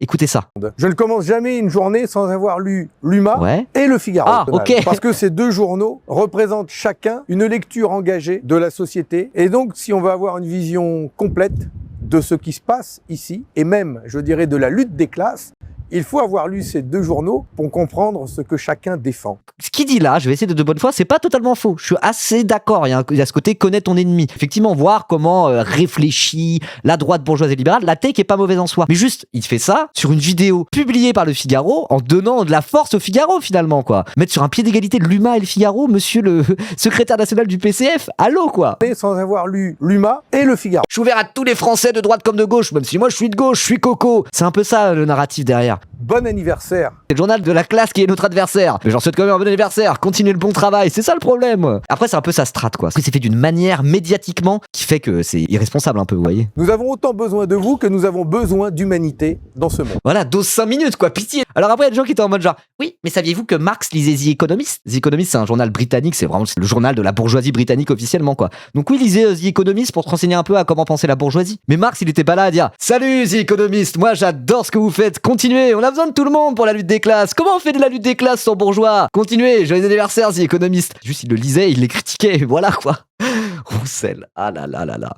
Écoutez ça. Je ne commence jamais une journée sans avoir lu l'Huma et le Figaro. Ah, ok. Parce que ces deux journaux représentent chacun une lecture engagée de la société. Et donc, si on veut avoir une vision complète de ce qui se passe ici, et même, je dirais, de la lutte des classes, il faut avoir lu ces deux journaux pour comprendre ce que chacun défend. Ce qu'il dit là, je vais essayer de bonne foi, c'est pas totalement faux. Je suis assez d'accord. Il y a ce côté connaître ton ennemi. Effectivement, voir comment réfléchit la droite bourgeoise et libérale, la take est pas mauvaise en soi. Mais juste, il fait ça sur une vidéo publiée par le Figaro en donnant de la force au Figaro finalement, quoi. Mettre sur un pied d'égalité l'Huma et le Figaro, monsieur le secrétaire national du PCF, allô quoi. Sans avoir lu l'Huma et le Figaro. Je suis ouvert à tous les Français de droite comme de gauche, même si moi je suis de gauche, je suis coco. C'est un peu ça le narratif derrière. Bon anniversaire. C'est le journal de la classe qui est notre adversaire. Mais j'en souhaite quand même un bon anniversaire. Continuez le bon travail. C'est ça le problème. Après, c'est un peu sa strate, quoi. C'est fait d'une manière médiatiquement qui fait que c'est irresponsable un peu, vous voyez. Nous avons autant besoin de vous que nous avons besoin d'humanité dans ce monde. Voilà, dose 5 minutes, quoi. Pitié. Alors après, il y a des gens qui étaient en mode genre, oui, mais saviez-vous que Marx lisait The Economist? The Economist, c'est un journal britannique. C'est vraiment le journal de la bourgeoisie britannique officiellement, quoi. Donc oui, lisez The Economist pour te renseigner un peu à comment penser la bourgeoisie. Mais Marx, il était pas là à dire, salut The Economist, moi j'adore ce que vous faites. Continuez, on a besoin de tout le monde pour la lutte des classes. Comment on fait de la lutte des classes sans bourgeois? Continuez, joyeux anniversaire, The Economist. Juste, il le lisait, il les critiquait, voilà quoi. Roussel, ah là là là là.